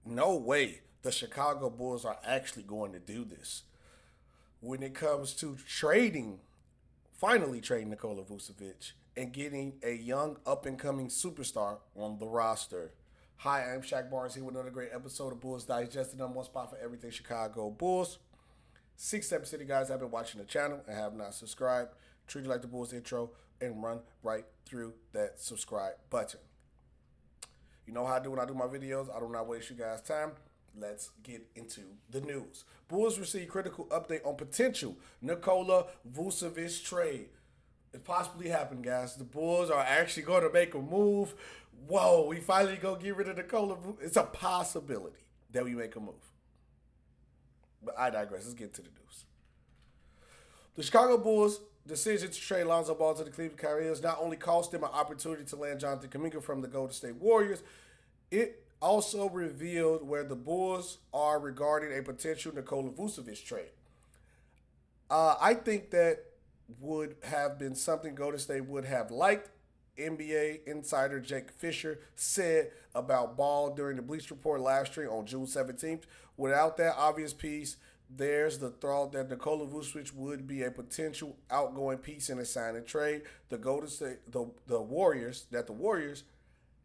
no way the Chicago Bulls are actually going to do this. When it comes to trading, finally trading Nikola Vucevic and getting a young up and coming superstar on the roster. Hi, I'm Shaq Barnes here with another great episode of Bulls Digest, the number one spot for everything Chicago Bulls. 6 City guys have been watching the channel and have not subscribed. Treat it like the Bulls intro and run right through that subscribe button. You know how I do when I do my videos. I do not waste you guys' time. Let's get into the news. Bulls receive critical update on potential Nikola Vucevic trade. It possibly happened, guys. The Bulls are actually going to make a move. Whoa, we finally go get rid of Nikola. It's a possibility that we make a move. But I digress. Let's get to the news. The Chicago Bulls' decision to trade Lonzo Ball to the Cleveland Cavaliers not only cost them an opportunity to land Jonathan Kuminga from the Golden State Warriors, it also revealed where the Bulls are regarding a potential Nikola Vucevic trade. I think that would have been something Golden State would have liked. NBA insider Jake Fisher said about Ball during the Bleach Report live stream on June 17th. Without that obvious piece, there's the thought that Nikola Vucevic would be a potential outgoing piece in a sign and trade. The Golden State, the Warriors, the Warriors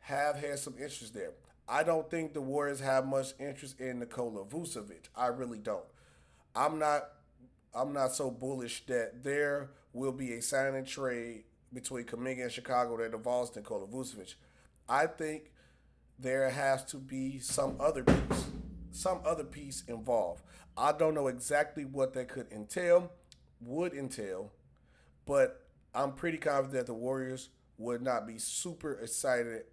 have had some interest there. I don't think the Warriors have much interest in Nikola Vucevic. I really don't. I'm not I'm not so bullish that there will be a sign and trade between Kuminga and Chicago that involves Nikola Vucevic. I think there has to be some other piece involved. I don't know exactly what that would entail, but I'm pretty confident that the Warriors would not be super excited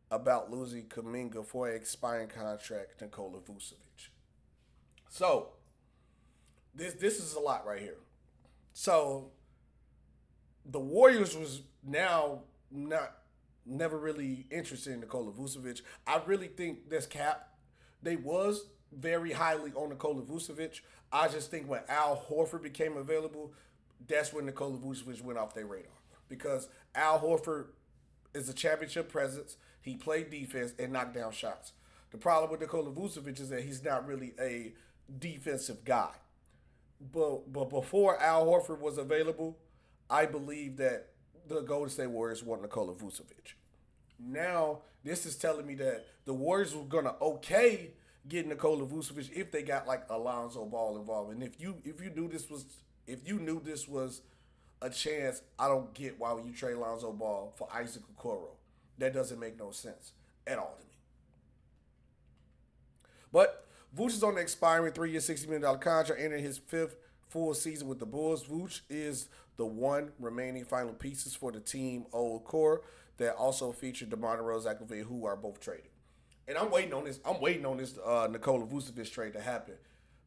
about losing Kuminga for an expiring contract, Nikola Vucevic. So this is a lot right here. So the Warriors was now not never really interested in Nikola Vucevic. I really think this cap they was very highly on Nikola Vucevic. I just think when Al Horford became available, that's when Nikola Vucevic went off their radar because Al Horford is a championship presence. He played defense and knocked down shots. The problem with Nikola Vucevic is that he's not really a defensive guy. But before Al Horford was available, I believe that the Golden State Warriors want Nikola Vucevic. Now, this is telling me that the Warriors were gonna okay get Nikola Vucevic if they got like Alonzo Ball involved. And if you knew this was a chance, I don't get why you trade Lonzo Ball for Isaac Okoro. That doesn't make no sense at all to me. But Vooch is on the expiring 3 year, $60 million contract, entering his fifth full season with the Bulls. Vooch is the one remaining final pieces for the team old core that also featured DeMar DeRozan, Zach LaVine, who are both traded. And I'm waiting on this. I'm waiting on this Nikola Vucevic trade to happen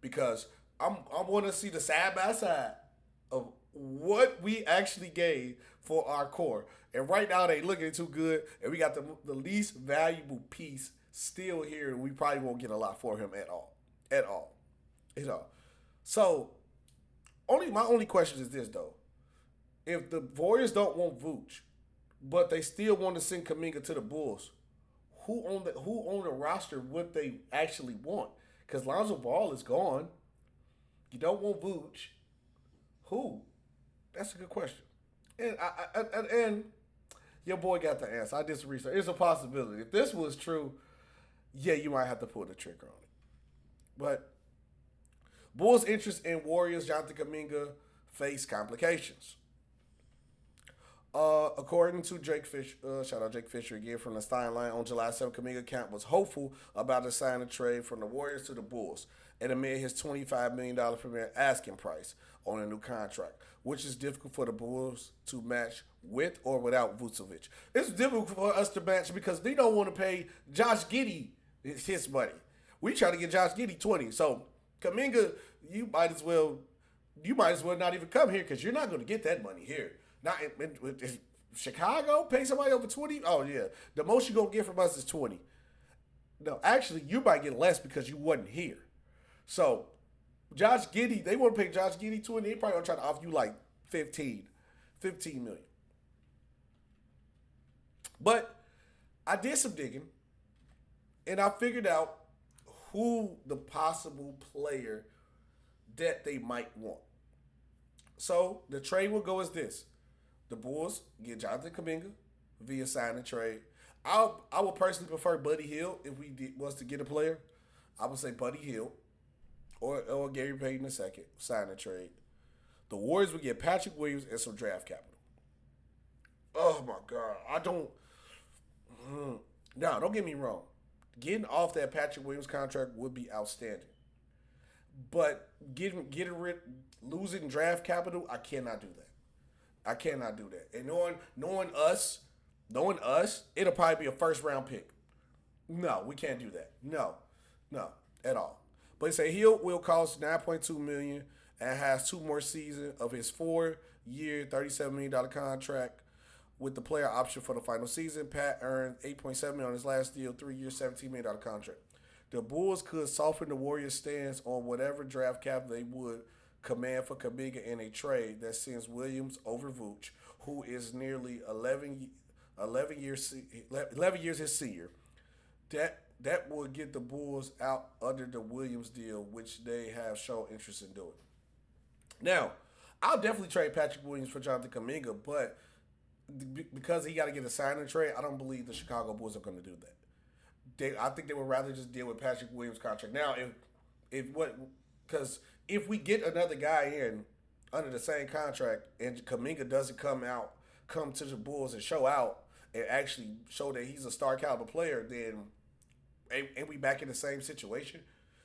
because I want to see the side by side of what we actually gave for our core. And right now they looking too good, and we got the least valuable piece still here, and we probably won't get a lot for him at all, you know. So my only question is this though: if the Warriors don't want Vooch, but they still want to send Kuminga to the Bulls, who on the roster would they actually want? Because Lonzo Ball is gone. You don't want Vooch. Who? That's a good question. And your boy got the answer. I just researched. It's a possibility. If this was true, yeah, you might have to pull the trigger on it. But Bulls' interest in Warriors Jonathan Kuminga face complications. According to Jake Fish, shout out Jake Fisher again from the Stein line on July 7th, Kuminga Camp was hopeful about a sign and trade from the Warriors to the Bulls and amid his $25 million per year asking price on a new contract, which is difficult for the Bulls to match with or without Vucevic. It's difficult for us to match because they don't want to pay Josh Giddey his money. We try to get Josh Giddey 20. So Kuminga, you might as well not even come here because you're not going to get that money here. Not in Chicago, pay somebody over 20. Oh yeah, the most you're gonna get from us is 20. No, actually, you might get less because you wasn't here. So, Josh Giddey, they want to pay Josh Giddey 20. They probably gonna try to offer you like 15 million. But I did some digging, and I figured out who the possible player that they might want. So the trade will go as this: the Bulls get Jonathan Kuminga via sign and trade. I would personally prefer Buddy Hield if was to get a player. I would say Buddy Hield or Gary Payton II, sign and trade. The Warriors would get Patrick Williams and some draft capital. Oh my God, I don't. No, don't get me wrong. Getting off that Patrick Williams contract would be outstanding, but losing draft capital, I cannot do that. I cannot do that. And knowing us, it'll probably be a first round pick. No, we can't do that. No, at all. But say he will cost $9.2 million and has 2 more seasons of his 4-year, $37 million contract with the player option for the final season. Pat earned $8.7 million on his last deal, 3-year, $17 million contract. The Bulls could soften the Warriors' stance on whatever draft capital they would command for Kuminga in a trade that sends Williams over Vooch, who is nearly 11 years his senior. That would get the Bulls out under the Williams deal, which they have shown interest in doing. Now, I'll definitely trade Patrick Williams for Jonathan Kuminga, but because he got to get a signing trade, I don't believe the Chicago Bulls are going to do that. I think they would rather just deal with Patrick Williams' contract. Now, because if we get another guy in under the same contract and Kuminga doesn't come to the Bulls and show out and actually show that he's a star caliber player, then ain't we back in the same situation?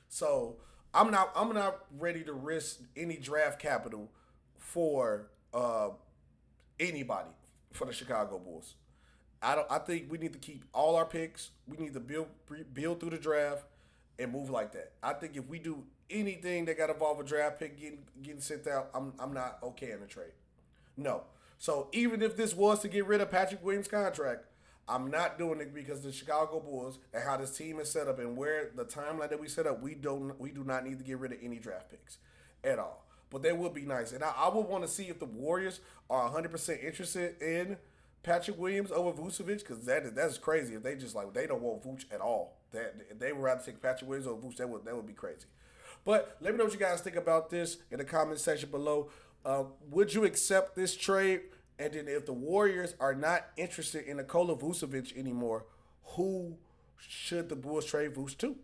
So I'm not ready to risk any draft capital for anybody for the Chicago Bulls. I think we need to keep all our picks. We need to build through the draft and move like that. I think if we do anything that got to involve a draft pick getting sent out, I'm not okay in the trade. No. So even if this was to get rid of Patrick Williams' contract, I'm not doing it because the Chicago Bulls and how this team is set up and where the timeline that we set up, we do not need to get rid of any draft picks at all. But they would be nice. And I would want to see if the Warriors are 100% interested in Patrick Williams over Vucevic, because that's crazy. If they just they don't want Vuce at all. If they would rather take Patrick Williams over Vuce, that would be crazy. But let me know what you guys think about this in the comment section below. Would you accept this trade? And then if the Warriors are not interested in Nikola Vucevic anymore, who should the Bulls trade Vuce to?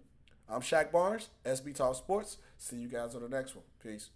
I'm Shaq Barnes, SB Talk Sports. See you guys on the next one. Peace.